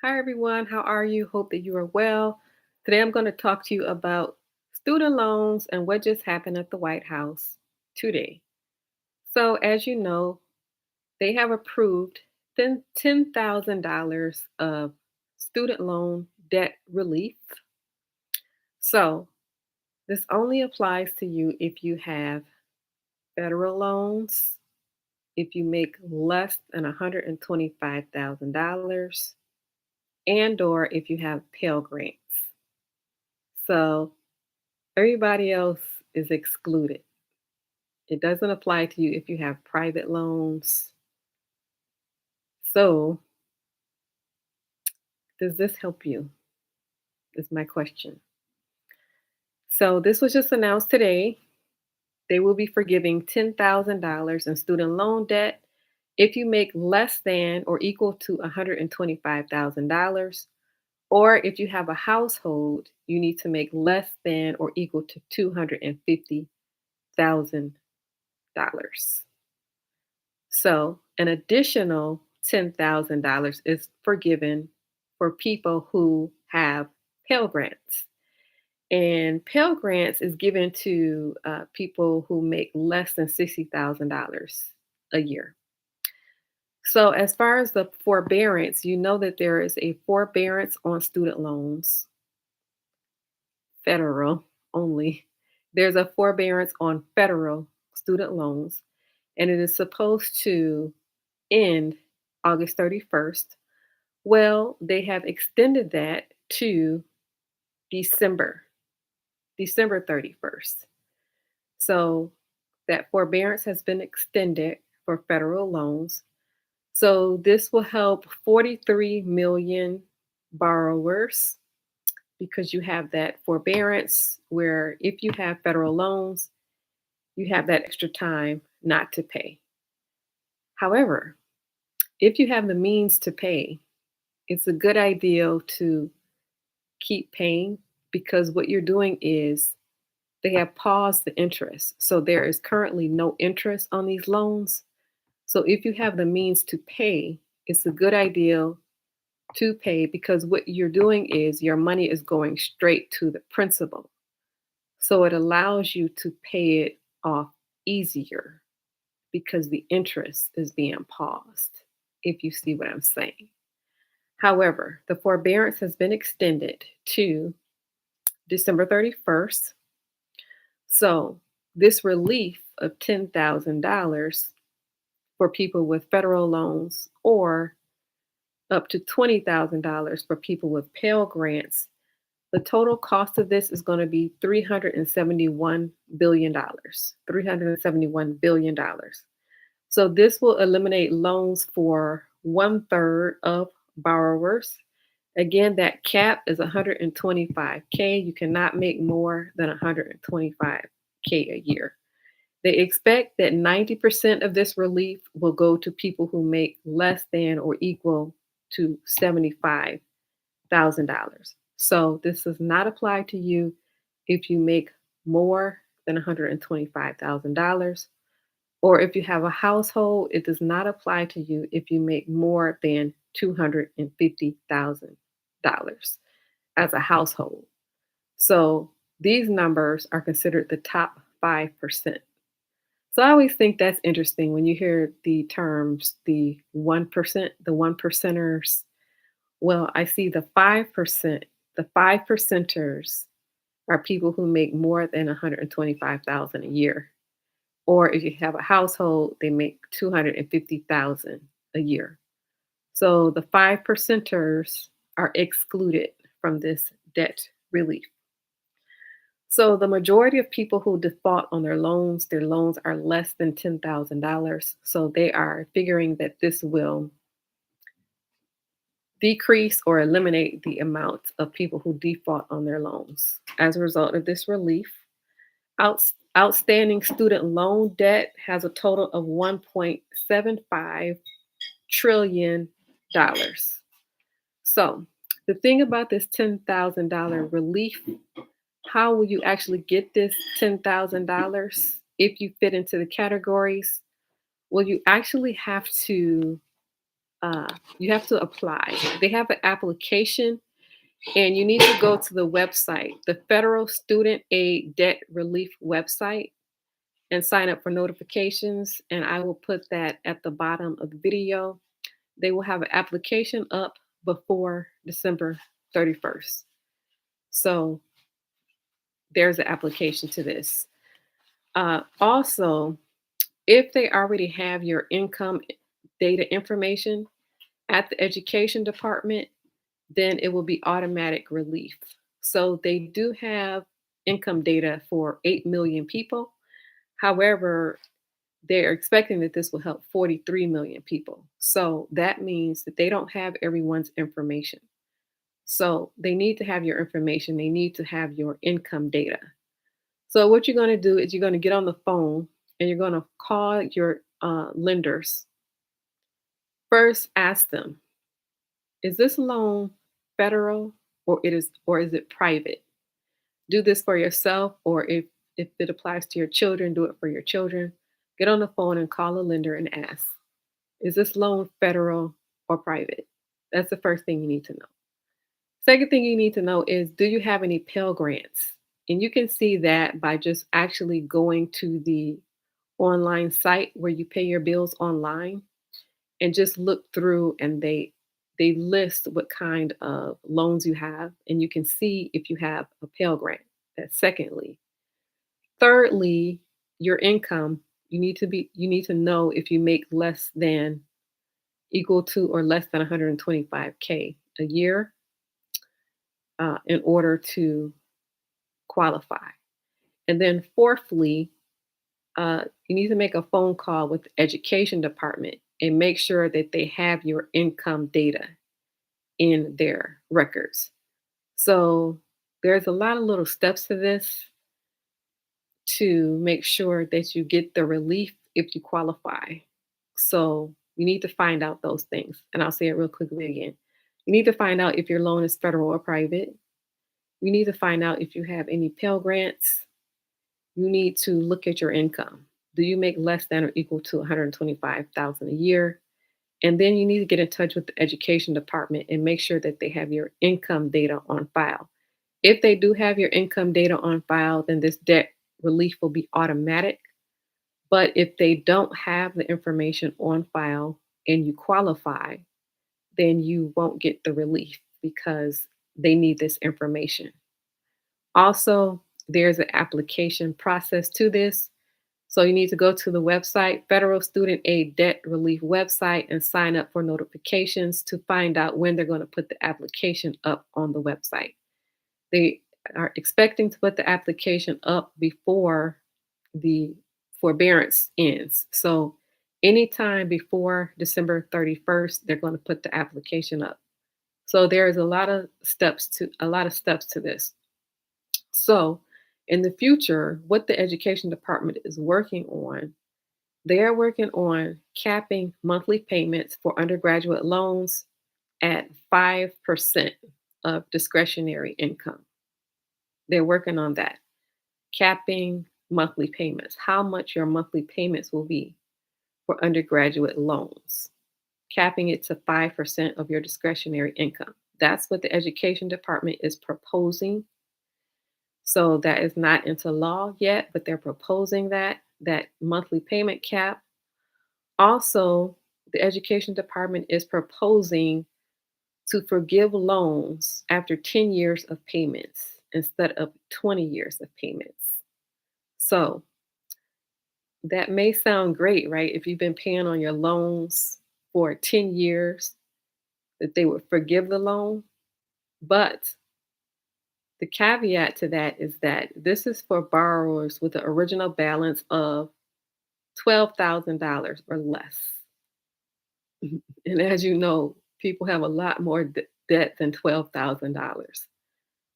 Hi, everyone. How are you? Hope that you are well. Today, I'm going to talk to you about student loans and what just happened at the White House today. So, as you know, they have approved $10,000 of student loan debt relief. So, this only applies to you if you have federal loans, if you make less than $125,000, and or if you have Pell Grants. So, everybody else is excluded. It doesn't apply to you if you have private loans. So, does this help you? Is my question. So, this was just announced today. They will be forgiving $10,000 in student loan debt if you make less than or equal to $125,000, or if you have a household, you need to make less than or equal to $250,000. So, an additional $10,000 is forgiven for people who have Pell Grants. And Pell Grants is given to people who make less than $60,000 a year. So, as far as the forbearance, you know that there is a forbearance on student loans, federal only. There's a forbearance on federal student loans, and it is supposed to end August 31st. Well, they have extended that to December, December 31st. So that forbearance has been extended for federal loans. So this will help 43 million borrowers because you have that forbearance where if you have federal loans, you have that extra time not to pay. However, if you have the means to pay, it's a good idea to keep paying because what you're doing is they have paused the interest. So there is currently no interest on these loans. So if you have the means to pay, it's a good idea to pay because what you're doing is your money is going straight to the principal. So it allows you to pay it off easier because the interest is being paused, if you see what I'm saying. However, the forbearance has been extended to December 31st. So, this relief of $10,000 for people with federal loans or up to $20,000 for people with Pell Grants, the total cost of this is going to be $371 billion. $371 billion. So, this will eliminate loans for one third of borrowers. Again, that cap is 125K. You cannot make more than 125K a year. They expect that 90% of this relief will go to people who make less than or equal to $75,000. So this does not apply to you if you make more than $125,000. Or if you have a household, it does not apply to you if you make more than $250,000 as a household. So these numbers are considered the top 5%. So I always think that's interesting when you hear the terms the 1%, the one percenters. Well, I see the 5%, the five percenters are people who make more than 125,000 a year. Or if you have a household, they make 250,000 a year. So the five percenters are excluded from this debt relief. So the majority of people who default on their loans are less than $10,000. So they are figuring that this will decrease or eliminate the amount of people who default on their loans. As a result of this relief, outstanding student loan debt has a total of $1.75 trillion dollars. So, the thing about this $10,000 relief, how will you actually get this $10,000 if you fit into the categories? Well, you actually have to You have to apply. They have an application, and you need to go to the website, the Federal Student Aid Debt Relief website, and sign up for notifications. And I will put that at the bottom of the video. They will have an application up before December 31st. So there's an application to this. Also, if they already have your income data information at the education department, then it will be automatic relief. So they do have income data for 8 million people. However, they're expecting that this will help 43 million people. So that means that they don't have everyone's information. So they need to have your information. They need to have your income data. So what you're going to do is you're going to get on the phone and you're going to call your lenders. First, ask them, is this loan federal or is it private? Do this for yourself, or if it applies to your children, do it for your children. Get on the phone and call a lender and ask, is this loan federal or private? That's the first thing you need to know. Second thing you need to know is, do you have any Pell Grants? And you can see that by just actually going to the online site where you pay your bills online and just look through, and they list what kind of loans you have, and you can see if you have a Pell Grant. That's secondly. Thirdly, your income. You need to know if you make less than, equal to, or less than 125K a year in order to qualify. And then fourthly, you need to make a phone call with the education department and make sure that they have your income data in their records. So there's a lot of little steps to this to make sure that you get the relief if you qualify. So you need to find out those things. And I'll say it real quickly again. You need to find out if your loan is federal or private. You need to find out if you have any Pell Grants. You need to look at your income. Do you make less than or equal to 125,000 a year? And then you need to get in touch with the education department and make sure that they have your income data on file. If they do have your income data on file, then this debt relief will be automatic. But if they don't have the information on file and you qualify, then you won't get the relief because they need this information. Also, there's an application process to this. So you need to go to the website, Federal Student Aid Debt Relief website, and sign up for notifications to find out when they're going to put the application up on the website. They are expecting to put the application up before the forbearance ends. So anytime before December 31st, they're going to put the application up. So there is a lot of steps to this. So in the future, what the education department is working on, they are working on capping monthly payments for undergraduate loans at 5% of discretionary income. They're working on that, capping monthly payments, how much your monthly payments will be for undergraduate loans, capping it to 5% of your discretionary income. That's what the education department is proposing. So that is not into law yet, but they're proposing that monthly payment cap. Also, the education department is proposing to forgive loans after 10 years of payments instead of 20 years of payments. So that may sound great, right? If you've been paying on your loans for 10 years, that they would forgive the loan. But the caveat to that is that this is for borrowers with an original balance of $12,000 or less. And as you know, people have a lot more debt than $12,000.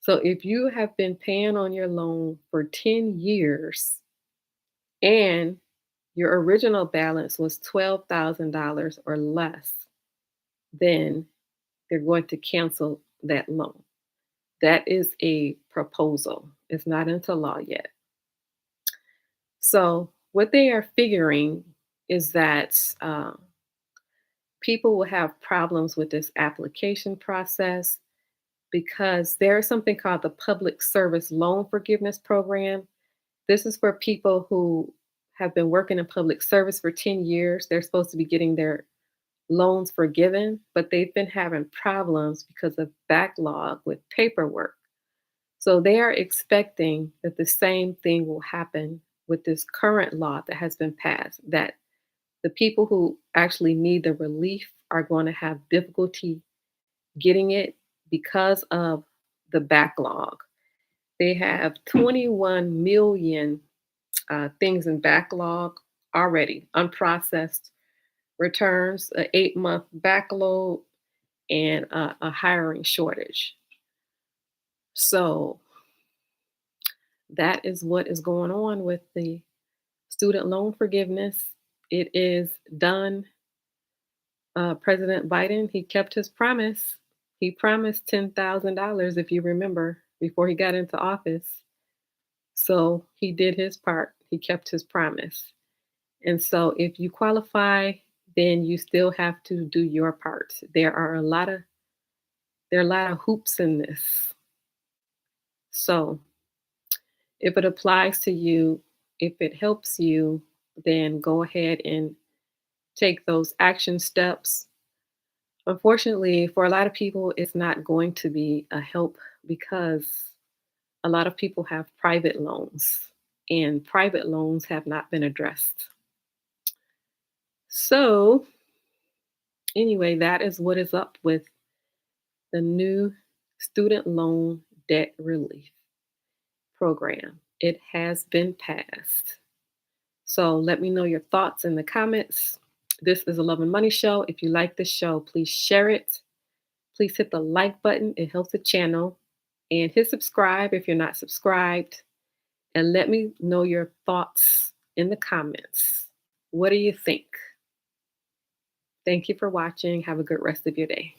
So if you have been paying on your loan for 10 years and your original balance was $12,000 or less, then they're going to cancel that loan. That is a proposal. It's not into law yet. So what they are figuring is that people will have problems with this application process because there's something called the Public Service Loan Forgiveness Program. This is for people who have been working in public service for 10 years. They're supposed to be getting their loans forgiven, but they've been having problems because of backlog with paperwork. So they are expecting that the same thing will happen with this current law that has been passed, that the people who actually need the relief are going to have difficulty getting it because of the backlog. They have 21 million things in backlog already, unprocessed returns, an 8-month backlog, and a hiring shortage. So that is what is going on with the student loan forgiveness. It is done. President Biden, he kept his promise. He promised $10,000, if you remember, before he got into office. So he did his part. He kept his promise. And so if you qualify, then you still have to do your part. There are a lot of hoops in this. So if it applies to you, if it helps you, then go ahead and take those action steps. Unfortunately, for a lot of people, it's not going to be a help because a lot of people have private loans, and private loans have not been addressed. So, anyway, that is what is up with the new student loan debt relief program. It has been passed. So let me know your thoughts in the comments. This is a Love and Money Show. If you like this show, please share it. Please hit the like button. It helps the channel. And hit subscribe if you're not subscribed. And let me know your thoughts in the comments. What do you think? Thank you for watching. Have a good rest of your day.